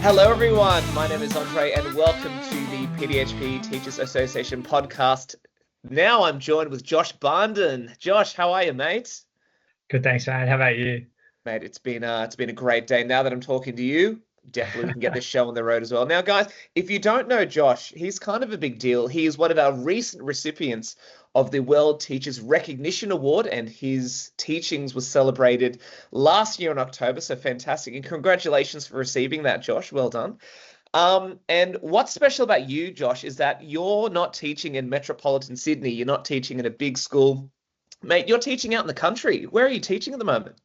Hello, everyone. My name is Andre, and welcome to the PDHPE Teachers Association podcast. Now I'm joined with Josh Barden. Josh, how are you, mate? Good, thanks, man. How about you? Mate, it's been a great day. Now that I'm talking to you, definitely we can get this show on the road as well. Now, guys, if you don't know Josh, he's kind of a big deal. He is one of our recent recipients of the World Teachers Recognition Award, and his teachings was celebrated last year in October. So fantastic, and congratulations for receiving that, Josh. Well done. And what's special about you, Josh, is that you're not teaching in metropolitan Sydney. You're not teaching in a big school. Mate, you're teaching out in the country. Where are you teaching at the moment?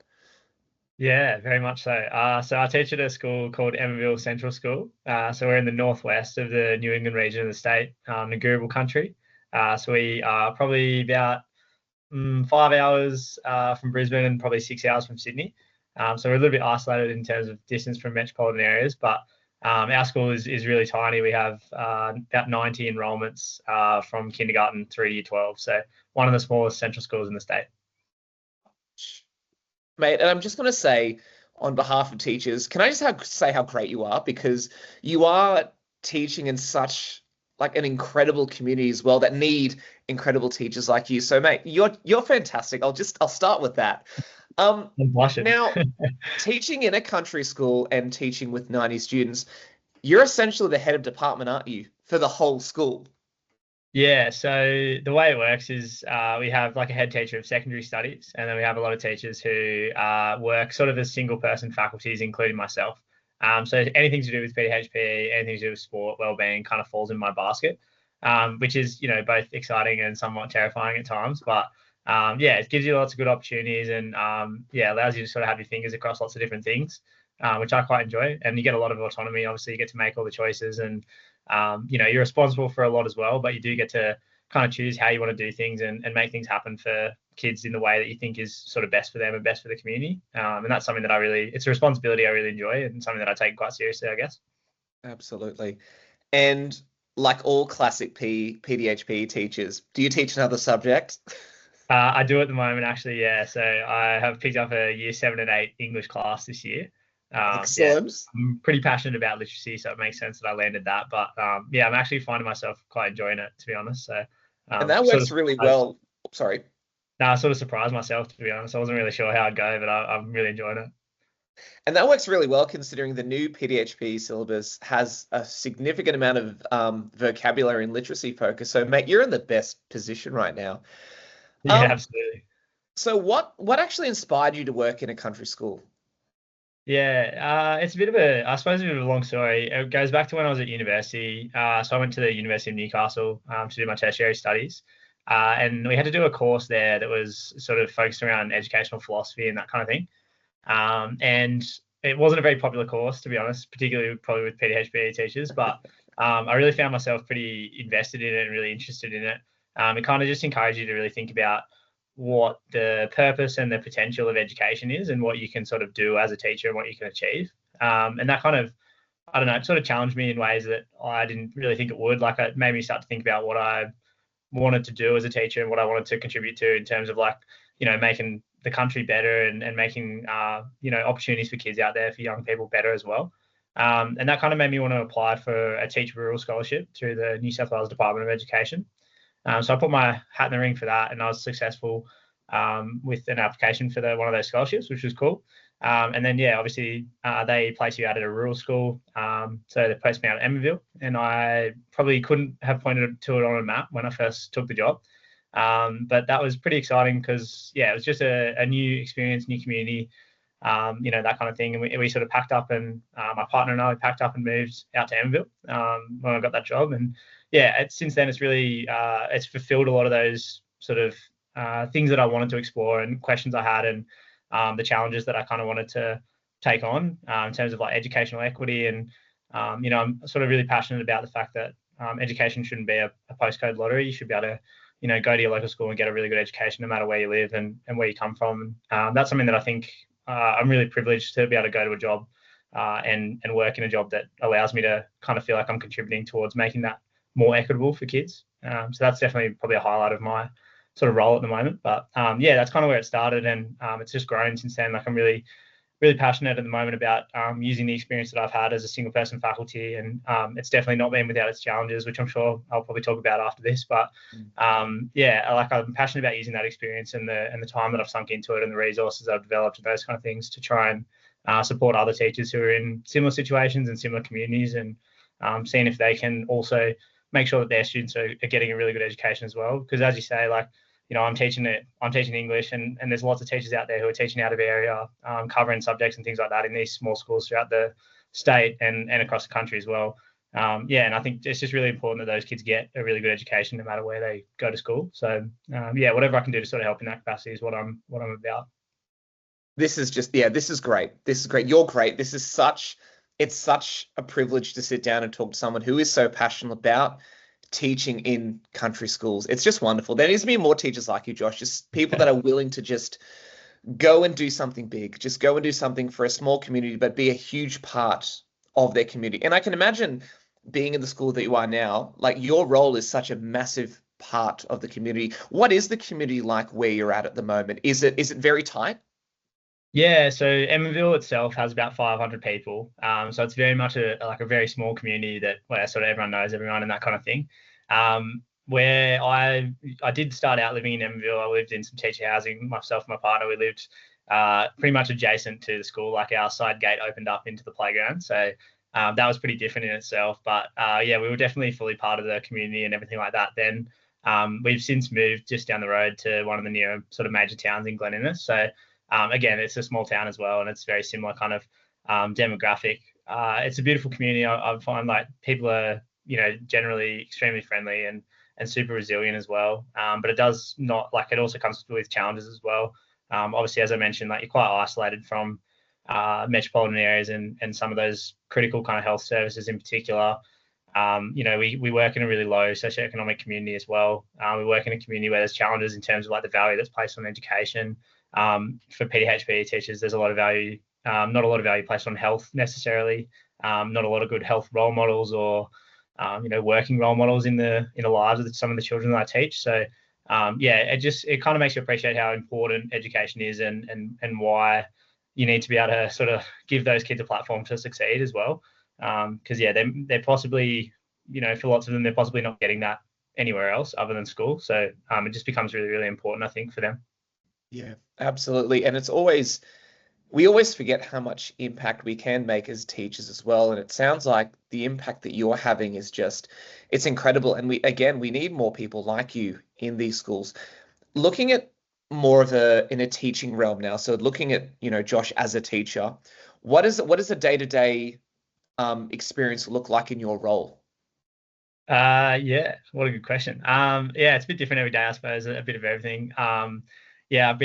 Yeah, very much so. So I teach at a school called Emville Central School. So we're in the northwest of the New England region of the state, Negoorable country. So we are probably about 5 hours from Brisbane and probably 6 hours from Sydney. So we're a little bit isolated in terms of distance from metropolitan areas, but our school is really tiny. We have about 90 enrollments from kindergarten through to year 12. So one of the smallest central schools in the state. Mate, and I'm just going to say, on behalf of teachers, can I just say how great you are? Because you are teaching in such like an incredible community as well that need incredible teachers like you. So, mate, you're fantastic. I'll start with that. I'm blushing. Now, teaching in a country school and teaching with 90 students, you're essentially the head of department, aren't you, for the whole school? Yeah, so the way it works is we have like a head teacher of secondary studies, and then we have a lot of teachers who work sort of as single person faculties, including myself. So anything to do with PDHPE, anything to do with sport, wellbeing kind of falls in my basket, which is, both exciting and somewhat terrifying at times. But yeah, it gives you lots of good opportunities and allows you to sort of have your fingers across lots of different things, which I quite enjoy. And you get a lot of autonomy. Obviously, you get to make all the choices and you're responsible for a lot as well, but you do get to kind of choose how you want to do things and make things happen for kids in the way that you think is sort of best for them and best for the community. And that's something that it's a responsibility I really enjoy and something that I take quite seriously, I guess. Absolutely. And like all classic PDHPE teachers, do you teach another subject? I do at the moment, actually, yeah. So I have picked up a year 7 and 8 English class this year. Excellent. I'm pretty passionate about literacy, so it makes sense that I landed that. But I'm actually finding myself quite enjoying it, to be honest. So and that works really well. Sorry. No, I sort of surprised myself, to be honest. I wasn't really sure how I'd go, but I'm really enjoying it. And that works really well considering the new PDHPE syllabus has a significant amount of vocabulary and literacy focus. So, mate, you're in the best position right now. Yeah, absolutely. So what actually inspired you to work in a country school? Yeah, it's a bit of a long story. It goes back to when I was at university. So I went to the University of Newcastle to do my tertiary studies. And we had to do a course there that was sort of focused around educational philosophy and that kind of thing. And it wasn't a very popular course, to be honest, particularly probably with PDHPE teachers, but I really found myself pretty invested in it and really interested in it. It kind of just encouraged you to really think about what the purpose and the potential of education is and what you can sort of do as a teacher and what you can achieve. And that kind of, I don't know, it sort of challenged me in ways that I didn't really think it would. Like, it made me start to think about what I wanted to do as a teacher and what I wanted to contribute to in terms of, like, making the country better and making, opportunities for kids out there, for young people, better as well. And that kind of made me want to apply for a teacher rural scholarship through the New South Wales Department of Education. So I put my hat in the ring for that, and I was successful with an application for one of those scholarships, which was cool. And then, obviously, they place you out at a rural school. So they placed me out at Emville, and I probably couldn't have pointed to it on a map when I first took the job. But that was pretty exciting because, it was just a new experience, new community, that kind of thing. And we sort of packed up, and my partner and I packed up and moved out to Emville when I got that job. And since then it's really it's fulfilled a lot of those sort of things that I wanted to explore and questions I had, and the challenges that I kind of wanted to take on in terms of like educational equity. And I'm sort of really passionate about the fact that education shouldn't be a postcode lottery. You should be able to go to your local school and get a really good education no matter where you live and where you come from. That's something that I think I'm really privileged to be able to go to a job and work in a job that allows me to kind of feel like I'm contributing towards making that more equitable for kids. So that's definitely probably a highlight of my sort of role at the moment. But that's kind of where it started, and it's just grown since then. Like, I'm really really passionate at the moment about using the experience that I've had as a single person faculty, and it's definitely not been without its challenges, which I'm sure I'll probably talk about after this. But yeah, like I'm passionate about using that experience and the time that I've sunk into it and the resources I've developed and those kind of things to try and support other teachers who are in similar situations and similar communities, and seeing if they can also make sure that their students are getting a really good education as well. Because as you say, like, you know, I'm teaching English, and there's lots of teachers out there who are teaching out of area, covering subjects and things like that in these small schools throughout the state and across the country as well. Yeah, and I think it's just really important that those kids get a really good education no matter where they go to school. So yeah, whatever I can do to sort of help in that capacity is what I'm about. This is just, yeah, this is great. This is great. You're great. It's such a privilege to sit down and talk to someone who is so passionate about teaching in country schools. It's just wonderful. There needs to be more teachers like you, Josh, just people that are willing to just go and do something big, just go and do something for a small community, but be a huge part of their community. And I can imagine being in the school that you are now, like your role is such a massive part of the community. What is the community like where you're at the moment? Is it very tight? Yeah, so Emville itself has about 500 people. So it's very much a very small community where sort of everyone knows everyone and that kind of thing. Where I did start out living in Emville, I lived in some teacher housing. Myself and my partner, we lived pretty much adjacent to the school. Like our side gate opened up into the playground. So that was pretty different in itself. But yeah, we were definitely fully part of the community and everything like that. Then we've since moved just down the road to one of the near sort of major towns in Glen Innes. So again, it's a small town as well, and it's very similar kind of demographic. It's a beautiful community. I find like people are, you know, generally extremely friendly and super resilient as well. But it does not, like, it also comes with challenges as well. Obviously, as I mentioned, like, you're quite isolated from metropolitan areas and some of those critical kind of health services in particular. You know, we work in a really low socioeconomic community as well. We work in a community where there's challenges in terms of like the value that's placed on education. For PDHPE teachers, there's a lot of value, not a lot of value placed on health necessarily. Not a lot of good health role models or you know, working role models in the lives of some of the children that I teach. So yeah, it kind of makes you appreciate how important education is and why you need to be able to sort of give those kids a platform to succeed as well. Because yeah, they're possibly, you know, for lots of them, they're possibly not getting that anywhere else other than school. So it just becomes really, really important, I think, for them. Yeah, absolutely. And we always forget how much impact we can make as teachers as well. And it sounds like the impact that you're having is it's incredible. And we need more people like you in these schools. Looking at more of in a teaching realm now. So looking at, you know, Josh as a teacher, what does a day-to-day experience look like in your role? Yeah, what a good question. Yeah, it's a bit different every day, I suppose, a bit of everything. Yeah,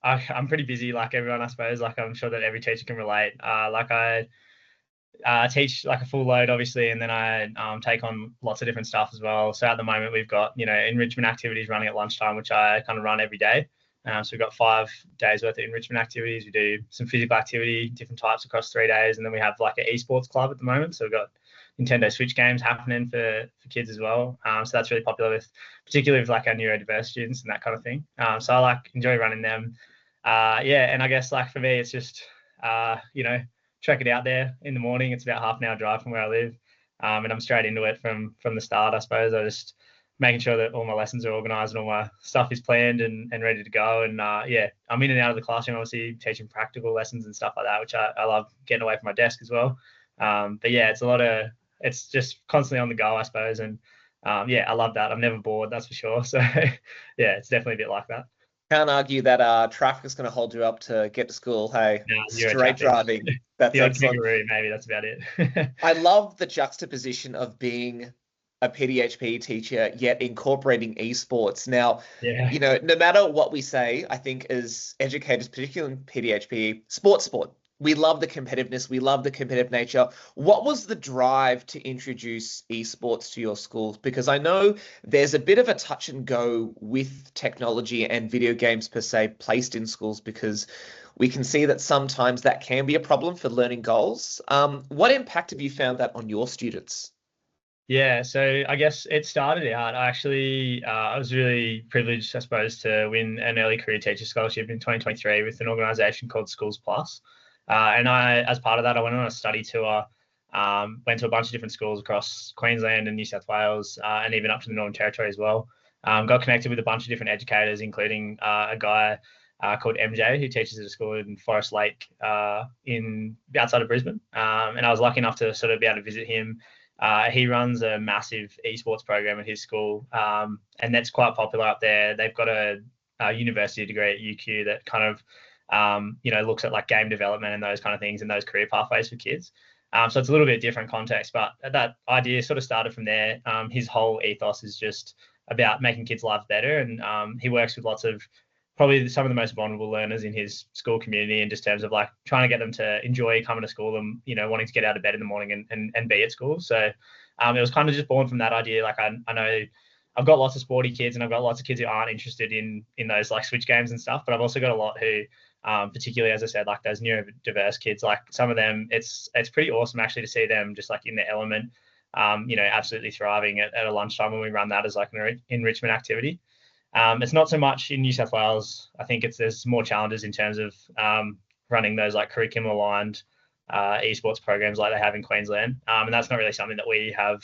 I'm pretty busy like everyone, I suppose. Like I'm sure that every teacher can relate. Like I teach like a full load, obviously, and then I take on lots of different stuff as well. So at the moment, we've got, you know, enrichment activities running at lunchtime, which I kind of run every day. So we've got 5 days worth of enrichment activities. We do some physical activity, different types across 3 days, and then we have like an Esports Club at the moment. So we've got Nintendo Switch games happening for kids as well. So that's really popular particularly with like our neurodiverse students and that kind of thing. So I enjoy running them. Yeah, and I guess like for me, it's just you know, trek it out there in the morning. It's about half an hour drive from where I live, and I'm straight into it from the start. I suppose I just making sure that all my lessons are organised and all my stuff is planned and ready to go. And yeah, I'm in and out of the classroom, obviously teaching practical lessons and stuff like that, which I love, getting away from my desk as well. But yeah, it's just constantly on the go, I suppose. And yeah, I love that. I'm never bored, that's for sure. So yeah, it's definitely a bit like that. Can't argue that traffic is going to hold you up to get to school. Hey, straight driving. That's the odd excellent. kangaroo, maybe that's about it. I love the juxtaposition of being a PDHPE teacher, yet incorporating esports. Now, Yeah. you know, no matter what we say, I think as educators, particularly in PDHPE, sport, we love the competitiveness. We love the competitive nature. What was the drive to introduce esports to your schools? Because I know there's a bit of a touch and go with technology and video games per se placed in schools, because we can see that sometimes that can be a problem for learning goals. What impact have you found that on your students? Yeah, so I guess it started out, I was really privileged, I suppose, to win an early career teacher scholarship in 2023 with an organisation called Schools Plus. And as part of that, I went on a study tour, went to a bunch of different schools across Queensland and New South Wales, and even up to the Northern Territory as well. Got connected with a bunch of different educators, including a guy called MJ, who teaches at a school in Forest Lake in outside of Brisbane. And I was lucky enough to sort of be able to visit him. He runs a massive esports program at his school, and that's quite popular up there. They've got a university degree at UQ that kind of looks at like game development and those kind of things and those career pathways for kids. So it's a little bit different context, but that idea sort of started from there. His whole ethos is just about making kids' lives better, and he works with lots of probably some of the most vulnerable learners in his school community, in just terms of like trying to get them to enjoy coming to school and wanting to get out of bed in the morning and be at school. So it was kind of just born from that idea. Like I know I've got lots of sporty kids, and I've got lots of kids who aren't interested in those like switch games and stuff, but I've also got a lot who particularly, as I said, like those neurodiverse kids, like some of them, it's pretty awesome actually to see them just like in their element, absolutely thriving at a lunchtime when we run that as like an enrichment activity. It's not so much in New South Wales. I think there's more challenges in terms of running those like curriculum aligned esports programs like they have in Queensland, and that's not really something that we have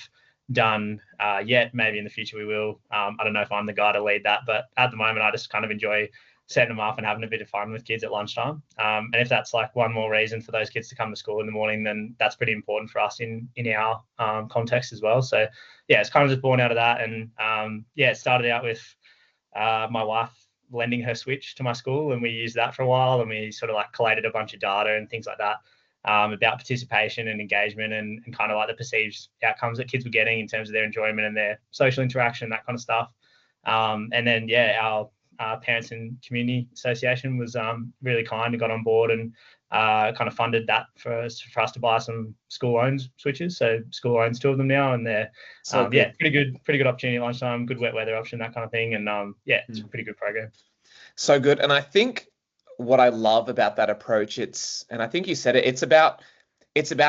done yet. Maybe in the future we will. I don't know if I'm the guy to lead that, but at the moment I just kind of enjoy setting them up and having a bit of fun with kids at lunchtime. And if that's like one more reason for those kids to come to school in the morning, then that's pretty important for us in our context as well. So yeah, it's kind of just born out of that. And it started out with my wife lending her Switch to my school, and we used that for a while, and we sort of like collated a bunch of data and things like that about participation and engagement and kind of like the perceived outcomes that kids were getting in terms of their enjoyment and their social interaction, that kind of stuff. And then our Parents and Community Association was really kind and got on board and kind of funded that for us to buy some school-owned switches. So school owns 2 of them now, and they're pretty good opportunity at lunchtime, good wet weather option, that kind of thing. And it's a pretty good program. So good. And I think what I love about that approach, and I think you said it, it's about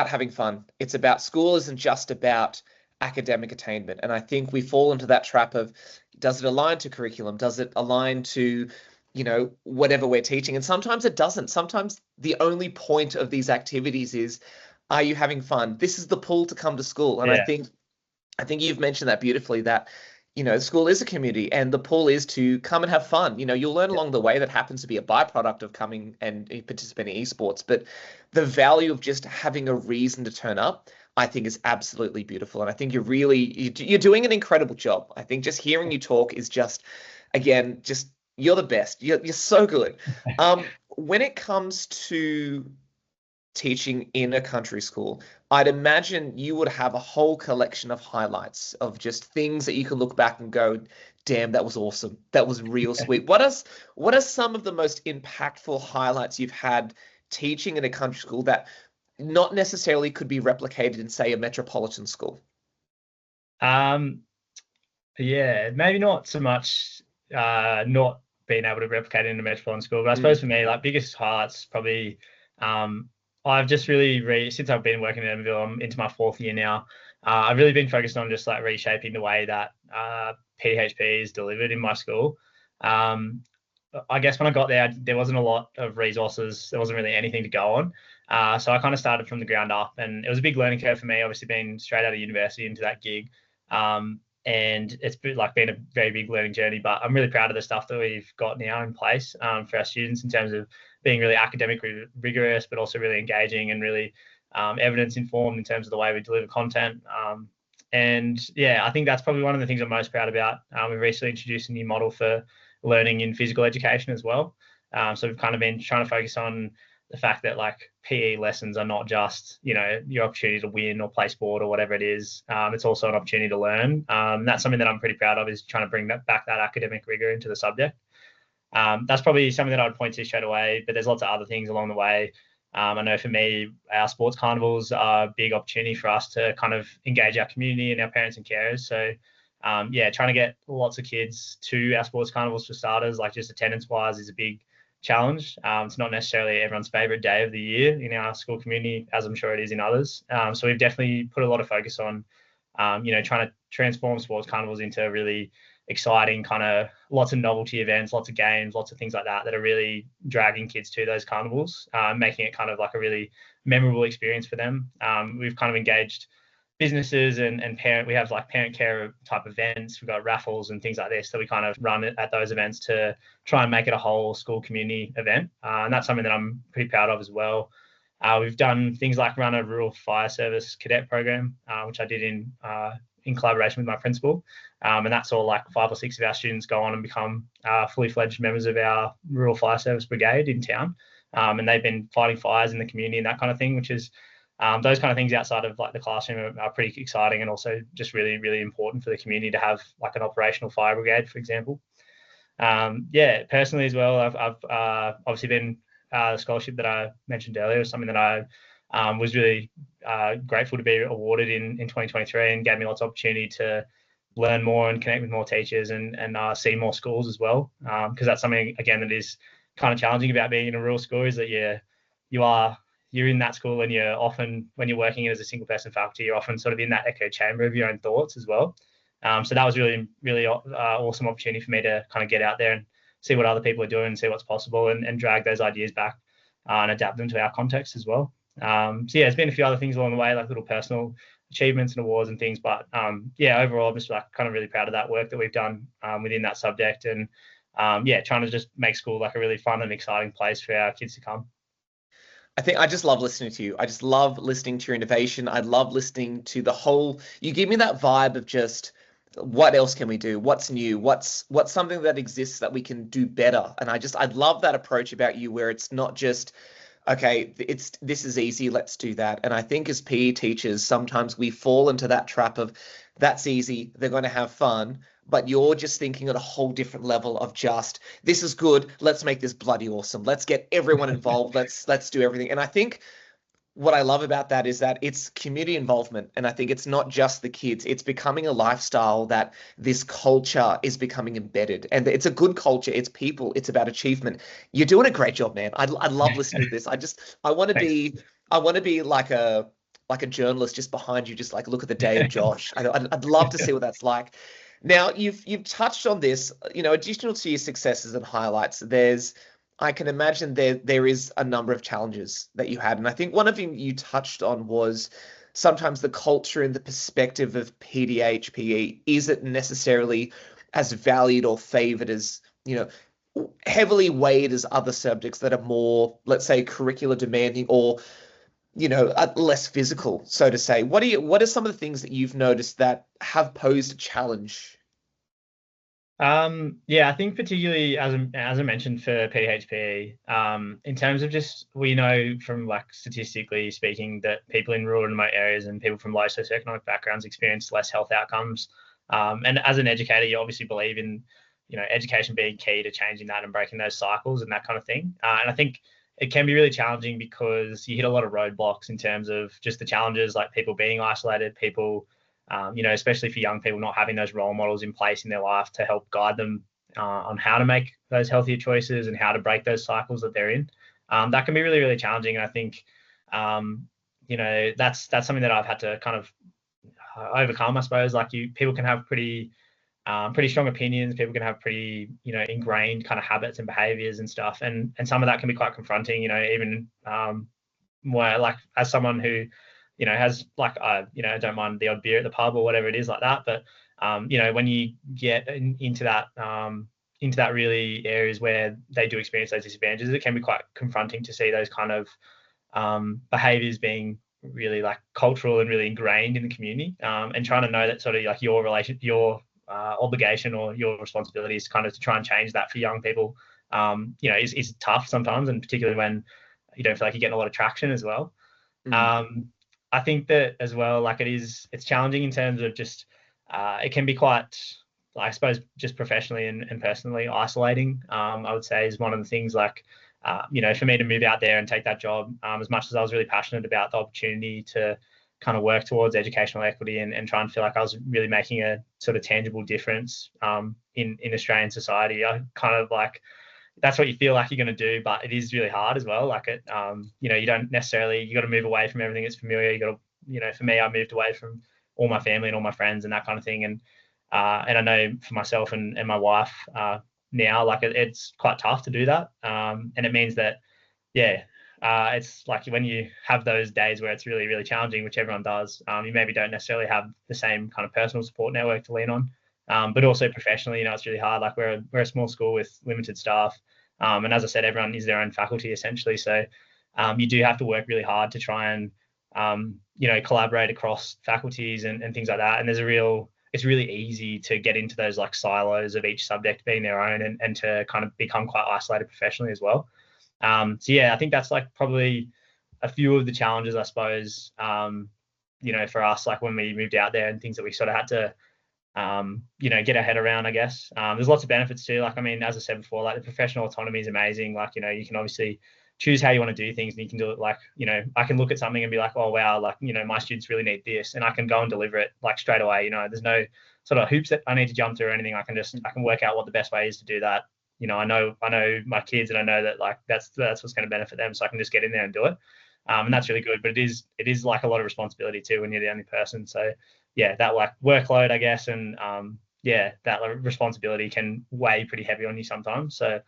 having fun. It's about school isn't just about academic attainment. And I think we fall into that trap of, does it align to curriculum? Does it align to, whatever we're teaching? And sometimes it doesn't. Sometimes the only point of these activities is, are you having fun? This is the pull to come to school. And I think you've mentioned that beautifully, that, school is a community and the pull is to come and have fun. You'll learn along the way that happens to be a byproduct of coming and participating in esports. But the value of just having a reason to turn up, I think, is absolutely beautiful. And I think you're doing an incredible job. I think just hearing you talk is just, again, just, you're the best. You're so good. When it comes to teaching in a country school, I'd imagine you would have a whole collection of highlights of just things that you can look back and go, damn, that was awesome. That was real sweet. What are some of the most impactful highlights you've had teaching in a country school that not necessarily could be replicated in, say, a metropolitan school? Maybe not so much not being able to replicate it in a metropolitan school, but I suppose for me, like, biggest highlights probably, I've just really since I've been working at Emville, I'm into my 4th year now. I've really been focused on just like reshaping the way that PDHPE is delivered in my school. I guess when I got there wasn't a lot of resources. There wasn't really anything to go on. So I kind of started from the ground up, and it was a big learning curve for me, obviously being straight out of university into that gig. And it's been a very big learning journey, but I'm really proud of the stuff that we've got now in place for our students in terms of being really academically rigorous, but also really engaging and really evidence informed in terms of the way we deliver content. I think that's probably one of the things I'm most proud about. We've recently introduced a new model for learning in physical education as well. So we've kind of been trying to focus on the fact that like PE lessons are not just, your opportunity to win or play sport or whatever it is. It's also an opportunity to learn. That's something that I'm pretty proud of, is trying to bring that academic rigor into the subject. That's probably something that I'd point to straight away, but there's lots of other things along the way. I know for me, our sports carnivals are a big opportunity for us to kind of engage our community and our parents and carers. So trying to get lots of kids to our sports carnivals for starters, like just attendance wise, is a big challenge. It's not necessarily everyone's favorite day of the year in our school community, as I'm sure it is in others. So we've definitely put a lot of focus on, trying to transform sports carnivals into really exciting, kind of lots of novelty events, lots of games, lots of things like that are really dragging kids to those carnivals, making it kind of like a really memorable experience for them. We've kind of engaged businesses and parent. We have like parent care type events. We've got raffles and things like this that we kind of run at those events to try and make it a whole school community event. And that's something that I'm pretty proud of as well. We've done things like run a rural fire service cadet program, which I did in collaboration with my principal. And that's all like 5 or 6 of our students go on and become fully fledged members of our rural fire service brigade in town. And they've been fighting fires in the community and that kind of thing, which is those kind of things outside of like the classroom are pretty exciting, and also just really, really important for the community to have like an operational fire brigade, for example. Personally as well, I've obviously been the scholarship that I mentioned earlier was something that I was really grateful to be awarded in 2023, and gave me lots of opportunity to learn more and connect with more teachers and see more schools as well. Because that's something, again, that is kind of challenging about being in a rural school, is that you're in that school, and you're often, when you're working as a single person faculty, you're often sort of in that echo chamber of your own thoughts as well. So that was really, really awesome opportunity for me to kind of get out there and see what other people are doing and see what's possible, and drag those ideas back and adapt them to our context as well. There's been a few other things along the way, like little personal achievements and awards and things. But overall, I'm just like kind of really proud of that work that we've done within that subject, and trying to just make school like a really fun and exciting place for our kids to come. I just love listening to you. I just love listening to your innovation. I love listening to you give me that vibe of just, what else can we do? What's new? What's something that exists that we can do better? And I love that approach about you, where it's not just, okay, this is easy, let's do that. And I think as PE teachers, sometimes we fall into that trap of, that's easy, they're going to have fun, but you're just thinking at a whole different level of just, this is good, let's make this bloody awesome. Let's get everyone involved. Let's do everything. And I think what I love about that is that it's community involvement. And I think it's not just the kids, it's becoming a lifestyle that this culture is becoming embedded. And it's a good culture. It's people. It's about achievement. You're doing a great job, man. I love listening to this. I want to be like a journalist just behind you, just like, look at the day of Josh. I'd love to see what that's like. Now, you've touched on this, additional to your successes and highlights, I can imagine there is a number of challenges that you had. And I think one of them you touched on was sometimes the culture and the perspective of PDHPE isn't necessarily as valued or favored as, heavily weighed as other subjects that are more, let's say, curricular demanding or, less physical, so to say. What are some of the things that you've noticed that have posed a challenge? I think particularly as I mentioned for PDHPE, in terms of just, we know from like statistically speaking that people in rural and remote areas and people from low socioeconomic backgrounds experience less health outcomes. And as an educator, you obviously believe in, education being key to changing that and breaking those cycles and that kind of thing. And I think it can be really challenging because you hit a lot of roadblocks in terms of just the challenges, like people being isolated, people, especially for young people, not having those role models in place in their life to help guide them on how to make those healthier choices and how to break those cycles that they're in. That can be really, really challenging. And I think, that's something that I've had to kind of overcome, I suppose. Like people can have pretty strong opinions. People can have pretty, ingrained kind of habits and behaviors and stuff. And some of that can be quite confronting, even more like as someone who, has like, I don't mind the odd beer at the pub or whatever it is like that. But, when you get into that really areas where they do experience those disadvantages, it can be quite confronting to see those kind of behaviors being really like cultural and really ingrained in the community, and trying to know that sort of like your obligation or your responsibility is kind of to try and change that for young people, is tough sometimes, and particularly when you don't feel like you're getting a lot of traction as well. I think that as well, like it's challenging in terms of just, it can be quite, I suppose, just professionally and personally isolating, I would say, is one of the things. Like, for me to move out there and take that job, as much as I was really passionate about the opportunity to kind of work towards educational equity and try and feel like I was really making a sort of tangible difference in Australian society, I kind of like, that's what you feel like you're going to do, but it is really hard as well. Like you don't necessarily, you got to move away from everything that's familiar. You got to, for me, I moved away from all my family and all my friends and that kind of thing. And And I know for myself and my wife now, like it's quite tough to do that. And it means that, yeah, it's like when you have those days where it's really, really challenging, which everyone does, you maybe don't necessarily have the same kind of personal support network to lean on. But also professionally, it's really hard. Like we're a small school with limited staff. And as I said, everyone is their own faculty essentially. So you do have to work really hard to try and, collaborate across faculties and things like that. And it's really easy to get into those like silos of each subject being their own and to kind of become quite isolated professionally as well. So yeah, I think that's like probably a few of the challenges, I suppose, for us, like when we moved out there and things that we sort of had to, get our head around, I guess. There's lots of benefits too. Like, I mean, as I said before, like the professional autonomy is amazing. Like, you can obviously choose how you want to do things and you can do it like, I can look at something and be like, oh, wow, like, my students really need this and I can go and deliver it like straight away. There's no sort of hoops that I need to jump through or anything. I can work out what the best way is to do that. I know my kids and I know that like that's what's going to benefit them. So I can just get in there and do it. And that's really good, but it is like a lot of responsibility too when you're the only person. So yeah, that like workload, I guess, and that responsibility can weigh pretty heavy on you sometimes. So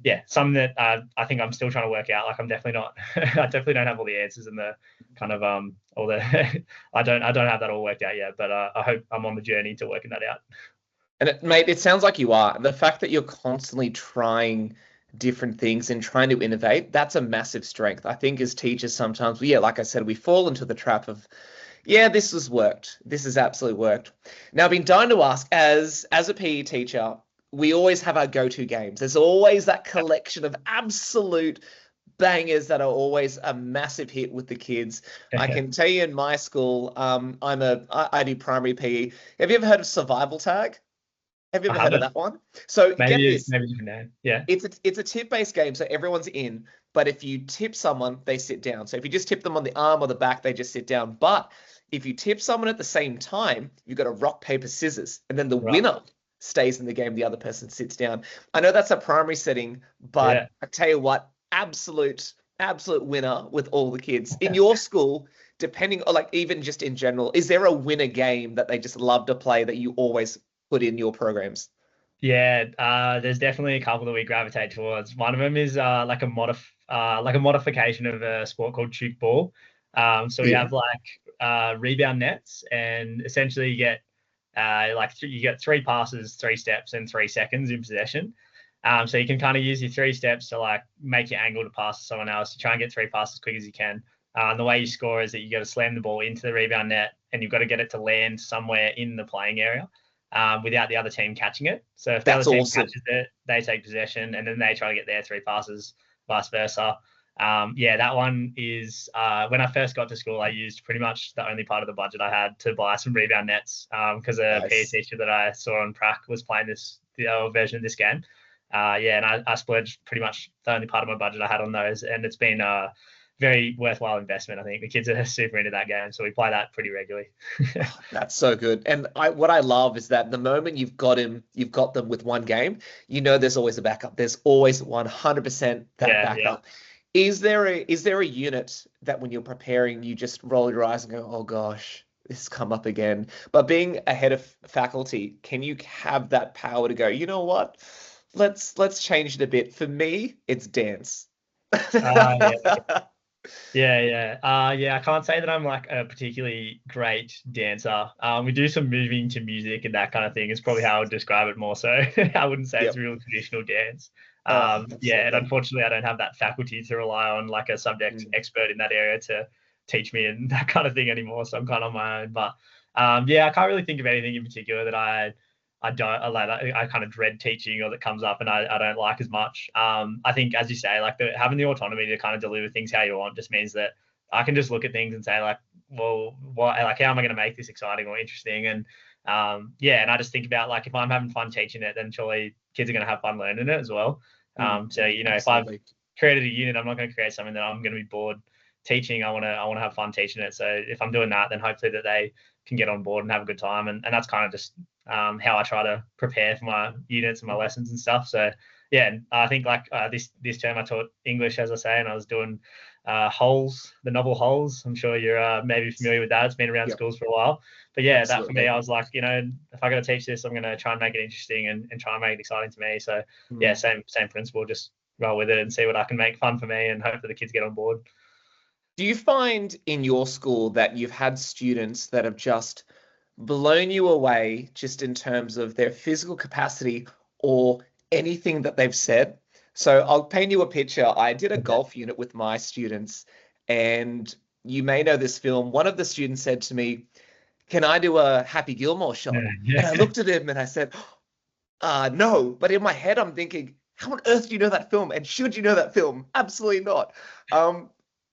yeah, something that I think I'm still trying to work out. Like I'm definitely not, I definitely don't have all the answers and the kind of all the, I don't have that all worked out yet, but I hope I'm on the journey to working that out. And mate, it sounds like you are. The fact that you're constantly trying different things and trying to innovate, that's a massive strength. I think as teachers sometimes, like I said, we fall into the trap of, this has worked. This has absolutely worked. Now, I've been dying to ask, as a PE teacher, we always have our go-to games. There's always that collection of absolute bangers that are always a massive hit with the kids. I can tell you in my school, I do primary PE. Have you ever heard of survival tag? Have you ever heard of that one? So maybe different name. Yeah. It's a tip-based game, so everyone's in. But if you tip someone, they sit down. So if you just tip them on the arm or the back, they just sit down. But if you tip someone at the same time, you've got a rock, paper, scissors, and then the winner stays in the game. The other person sits down. I know that's a primary setting, but I tell you what, absolute winner with all the kids in your school. Depending on like even just in general, is there a winner game that they just love to play that you always put in your programs? Yeah, there's definitely a couple that we gravitate towards. One of them is like a modification of a sport called chook ball. So we have like rebound nets, and essentially you get you get 3 passes, 3 steps, and 3 seconds in possession. So you can kind of use your 3 steps to like make your angle to pass to someone else. You try and get 3 passes as quick as you can. And the way you score is that you got to slam the ball into the rebound net, and you've got to get it to land somewhere in the playing area. Without the other team catching it. So if the other team catches it, they take possession and then they try to get their 3 passes, vice versa. That one is when I first got to school, I used pretty much the only part of the budget I had to buy some rebound nets because a PE teacher that I saw on prac was playing the version of this game. And I splurged pretty much the only part of my budget I had on those, and it's been very worthwhile investment. I think the kids are super into that game, so we play that pretty regularly. That's so good. And what I love is that the moment you've got them with one game, there's always a backup. There's always 100% that backup. Yeah. Is there a unit that when you're preparing, you just roll your eyes and go, oh gosh, this has come up again? But being ahead of faculty, can you have that power to go, you know what? Let's change it a bit. For me, it's dance. I can't say that I'm like a particularly great dancer. We do some moving to music and that kind of thing is probably how I would describe it more so. I wouldn't say it's a real traditional dance. And unfortunately I don't have that faculty to rely on like a subject expert in that area to teach me and that kind of thing anymore. So I'm kind of on my own. But I can't really think of anything in particular that I kind of dread teaching or that comes up and I don't like as much. I think, as you say, like having the autonomy to kind of deliver things how you want just means that I can just look at things and say like, well, how am I going to make this exciting or interesting? And and I just think about like if I'm having fun teaching it, then surely kids are going to have fun learning it as well. If I've created a unit, I'm not going to create something that I'm going to be bored teaching. I want to have fun teaching it. So if I'm doing that, then hopefully that they can get on board and have a good time. And that's kind of just how I try to prepare for my units and my lessons and stuff. So I think like this term I taught English, as I say, and I was doing Holes, the novel Holes. I'm sure you're maybe familiar with that. It's been around Yep. schools for a while. But yeah, that for me, Absolutely. I was like, if I got to teach this, I'm going to try and make it interesting and try and make it exciting to me. So yeah, Mm. same principle. Just roll with it and see what I can make fun for me, and hope that the kids get on board. Do you find in your school that you've had students that have just blown you away just in terms of their physical capacity or anything that they've said? So I'll paint you a picture. I did a Okay. golf unit with my students, and you may know this film. One of the students said to me, "Can I do a Happy Gilmore Yeah, shot?" And I yeah. looked at him and I said, no. But in my head, I'm thinking, how on earth do you know that film? And should you know that film? Absolutely not. Um,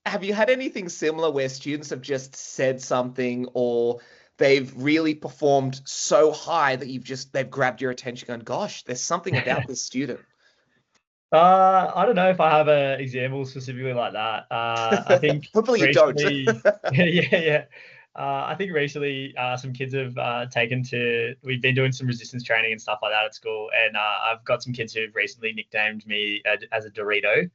have you had anything similar where students have just said something, or they've really performed so high that they've grabbed your attention going, gosh, there's something about this student? I don't know if I have an example specifically like that. I think Hopefully you don't. recently, yeah. I think recently some kids have we've been doing some resistance training and stuff like that at school. And I've got some kids who've recently nicknamed me as a Dorito,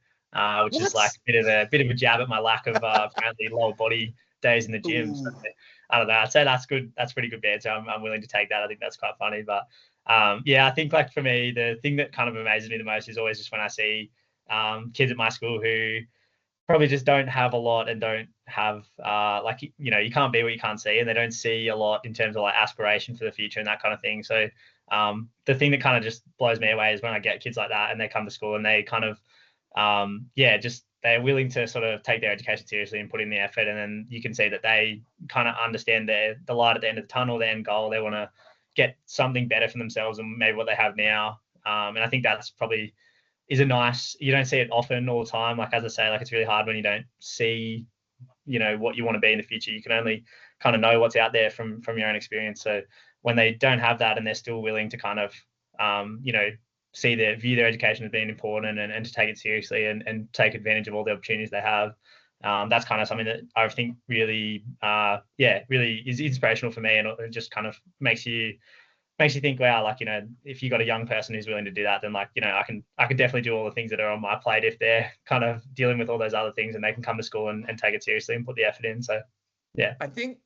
which is like What? a bit of a jab at my lack of apparently lower body days in the gym. So Ooh. I don't know. I'd say that's good. That's pretty good banter. I'm willing to take that. I think that's quite funny. But yeah, I think like for me, the thing that kind of amazes me the most is always just when I see kids at my school who probably just don't have a lot and don't have like you can't be what you can't see, and they don't see a lot in terms of like aspiration for the future and that kind of thing. So the thing that kind of just blows me away is when I get kids like that and they come to school and they kind of just they're willing to sort of take their education seriously and put in the effort, and then you can see that they kind of understand the light at the end of the tunnel, the end goal. They want to get something better for themselves than maybe what they have now. And I think that's probably you don't see it often all the time. Like, as I say, like it's really hard when you don't see, what you want to be in the future. You can only kind of know what's out there from your own experience. So when they don't have that and they're still willing to kind of, view their education as being important and to take it seriously and take advantage of all the opportunities they have. That's kind of something that I think really, really is inspirational for me, and it just kind of makes you think, wow, like, if you got a young person who's willing to do that, then like, I can definitely do all the things that are on my plate if they're kind of dealing with all those other things, and they can come to school and take it seriously and put the effort in. So yeah. I think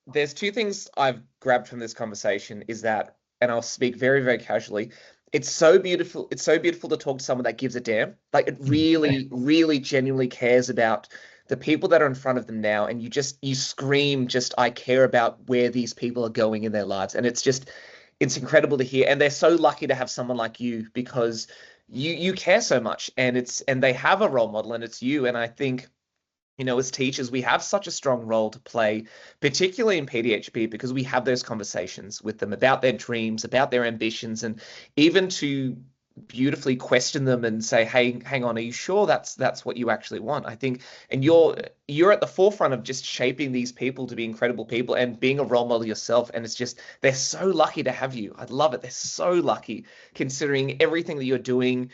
there's two things I've grabbed from this conversation is that, and I'll speak very, very casually. It's so beautiful. It's so beautiful to talk to someone that gives a damn. Like it really, really genuinely cares about the people that are in front of them now. And you scream, I care about where these people are going in their lives. And it's incredible to hear. And they're so lucky to have someone like you, because you care so much, and they have a role model, and it's you. And I think, as teachers, we have such a strong role to play, particularly in PDHP, because we have those conversations with them about their dreams, about their ambitions, and even to beautifully question them and say, "Hey, hang on, are you sure that's what you actually want?" I think, and you're at the forefront of just shaping these people to be incredible people and being a role model yourself. And it's just they're so lucky to have you. I love it. They're so lucky considering everything that you're doing.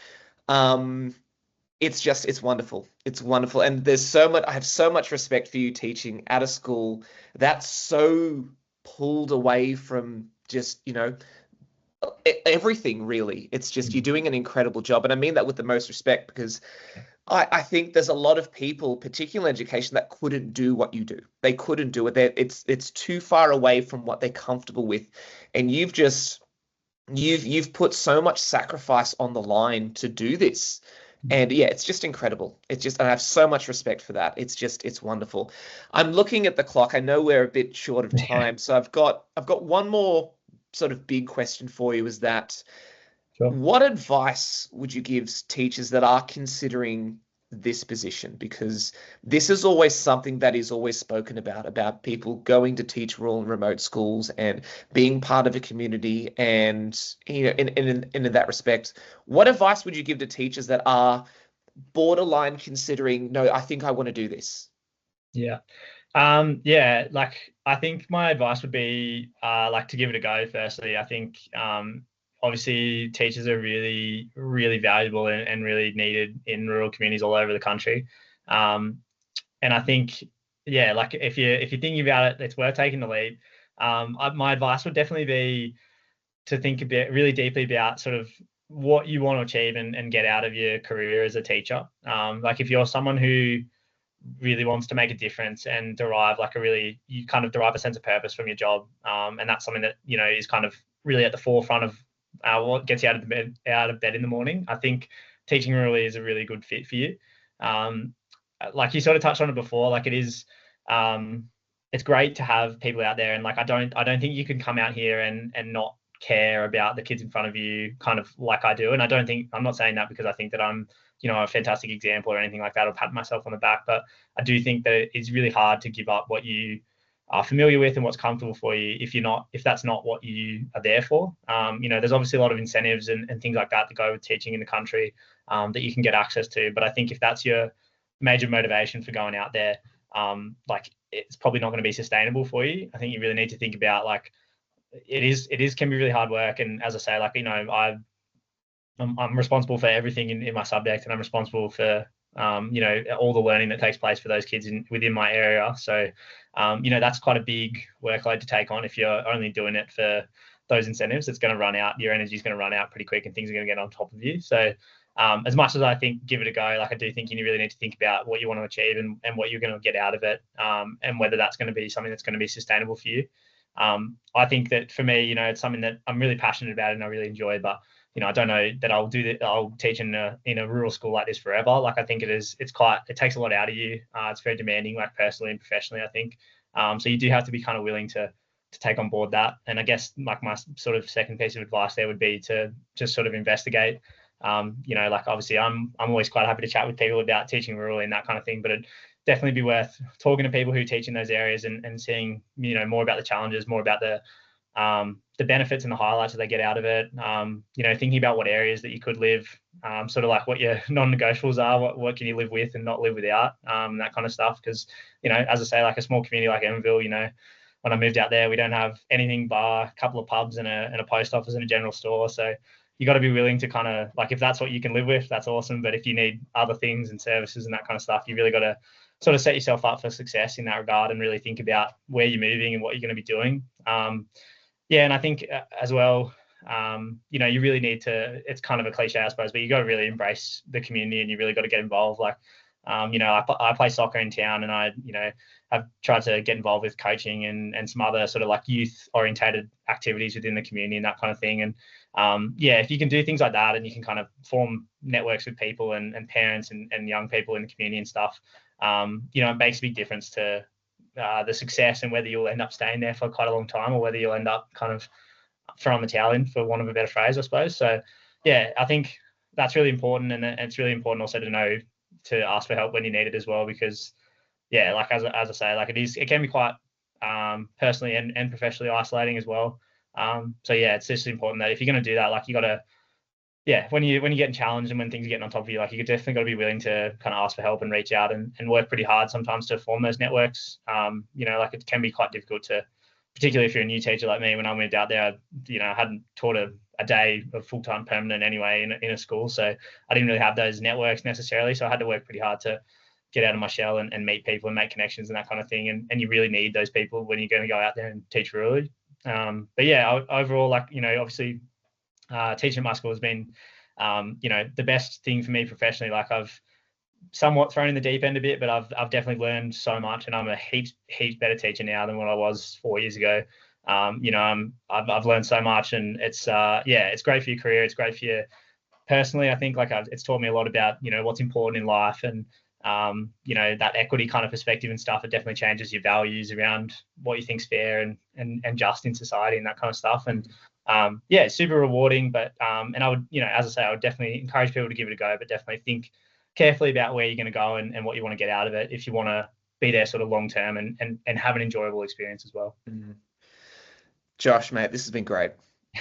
It's wonderful. It's wonderful. And I have so much respect for you teaching at a school that's so pulled away from just, everything really. It's just you're doing an incredible job. And I mean that with the most respect, because I think there's a lot of people, particularly in education, that couldn't do what you do. They couldn't do it. It's too far away from what they're comfortable with. And you've put so much sacrifice on the line to do this. And yeah, it's just incredible. And I have so much respect for that. It's wonderful. I'm looking at the clock. I know we're a bit short of time, so I've got one more sort of big question for you. Is that Sure. what advice would you give teachers that are considering this position? Because this is always something that is always spoken about people going to teach rural and remote schools and being part of a community. And, in that respect, what advice would you give to teachers that are borderline considering, no, I think I want to do this? Yeah. Like I think my advice would be like to give it a go. Firstly, I think obviously teachers are really, really valuable and really needed in rural communities all over the country. And I think, yeah, like if you're thinking about it, it's worth taking the leap. My advice would definitely be to think a bit really deeply about sort of what you want to achieve and get out of your career as a teacher. Like if you're someone who really wants to make a difference and derive you kind of derive a sense of purpose from your job. And that's something that, is kind of really at the forefront of what gets you out of bed in the morning. I think teaching rurally is a really good fit for you. Like you sort of touched on it before, like it is, it's great to have people out there, and like I don't think you can come out here and not care about the kids in front of you kind of like I do. And I'm not saying that because I think that I'm a fantastic example or anything like that, or pat myself on the back, but I do think that it's really hard to give up what you are familiar with and what's comfortable for you if that's not what you are there for. There's obviously a lot of incentives and things like that go with teaching in the country that you can get access to, but I think if that's your major motivation for going out there, like it's probably not going to be sustainable for you. I think you really need to think about like it can be really hard work, and as I say, like I'm responsible for everything in my subject, and I'm responsible for all the learning that takes place for those kids within my area. So that's quite a big workload to take on if you're only doing it for those incentives. It's going to run out, your energy is going to run out pretty quick, and things are going to get on top of you. So as much as I think give it a go, like I do think you really need to think about what you want to achieve and what you're going to get out of it, and whether that's going to be something that's going to be sustainable for you. I think that for me, it's something that I'm really passionate about and I really enjoy, but I don't know that I'll teach in a rural school like this forever. Like I think it takes a lot out of you. It's very demanding, like personally and professionally, I think. So you do have to be kind of willing to take on board that. And I guess like my sort of second piece of advice there would be to just sort of investigate. Like obviously I'm always quite happy to chat with people about teaching rural and that kind of thing, but it'd definitely be worth talking to people who teach in those areas and seeing, more about the challenges, more about the benefits and the highlights that they get out of it. Thinking about what areas that you could live, sort of like what your non-negotiables are, what can you live with and not live without, that kind of stuff. Because, as I say, like a small community like Emville, when I moved out there, we don't have anything bar a couple of pubs and a post office and a general store. So you got to be willing to kind of like, if that's what you can live with, that's awesome. But if you need other things and services and that kind of stuff, you really got to sort of set yourself up for success in that regard and really think about where you're moving and what you're going to be doing. And I think as well, you really need to, it's kind of a cliche, I suppose, but you got to really embrace the community and you really got to get involved. Like, I play soccer in town, and I've tried to get involved with coaching and some other sort of like youth orientated activities within the community and that kind of thing. And if you can do things like that and you can kind of form networks with people and parents and young people in the community and stuff, it makes a big difference to the success and whether you'll end up staying there for quite a long time or whether you'll end up kind of throwing the towel in, for want of a better phrase, I suppose. So I think that's really important, and it's really important also to know to ask for help when you need it as well, because like as I say, like it can be quite personally and professionally isolating as well. It's just important that if you're going to do that, like you got to when you're getting challenged and when things are getting on top of you, like you definitely got to be willing to kind of ask for help and reach out and work pretty hard sometimes to form those networks. Like it can be quite difficult to, particularly if you're a new teacher like me. When I moved out there, I hadn't taught a day of full-time permanent anyway in a school, so I didn't really have those networks necessarily, so I had to work pretty hard to get out of my shell and meet people and make connections and that kind of thing, and you really need those people when you're going to go out there and teach rurally. Overall, like obviously teaching at my school has been the best thing for me professionally. Like I've somewhat thrown in the deep end a bit, but I've definitely learned so much, and I'm a heaps better teacher now than what I was 4 years ago. I've learned so much, and it's great for your career. It's great for you personally. I think like it's taught me a lot about what's important in life, and that equity kind of perspective and stuff. It definitely changes your values around what you think's fair and just in society and that kind of stuff. And it's super rewarding. But and I would as I say, I would definitely encourage people to give it a go, but definitely think carefully about where you're going to go and what you want to get out of it if you want to be there sort of long term and have an enjoyable experience as well. Josh, mate, this has been great.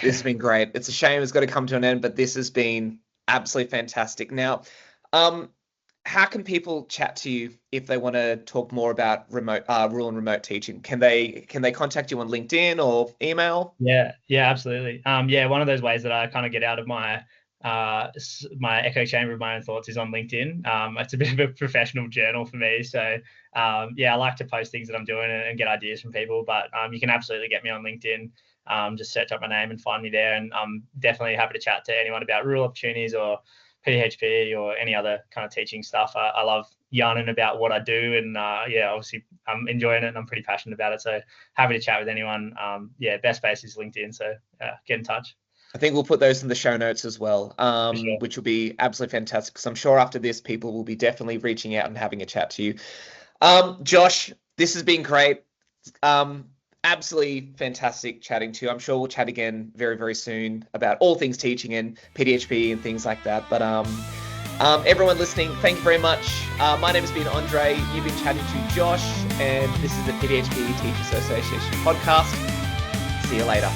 This has been great. It's a shame it's got to come to an end, but this has been absolutely fantastic. Now, how can people chat to you if they want to talk more about rural and remote teaching? Can they contact you on LinkedIn or email? Yeah, absolutely. One of those ways that I kind of get out of my echo chamber of my own thoughts is on LinkedIn. It's a bit of a professional journal for me, so I like to post things that I'm doing and get ideas from people. But you can absolutely get me on LinkedIn. Just search up my name and find me there, and I'm definitely happy to chat to anyone about rural opportunities or PDHPE or any other kind of teaching stuff. I love yarning about what I do, and obviously I'm enjoying it and I'm pretty passionate about it. So happy to chat with anyone. Best space is LinkedIn, so get in touch. I think we'll put those in the show notes as well, Sure. which will be absolutely fantastic, because I'm sure after this, people will be definitely reaching out and having a chat to you. Josh, this has been great. Absolutely fantastic chatting to you. I'm sure we'll chat again very, very soon about all things teaching and PDHPE and things like that. But everyone listening, thank you very much. My name has been Andre. You've been chatting to Josh, and this is the PDHPE Teachers Association podcast. See you later.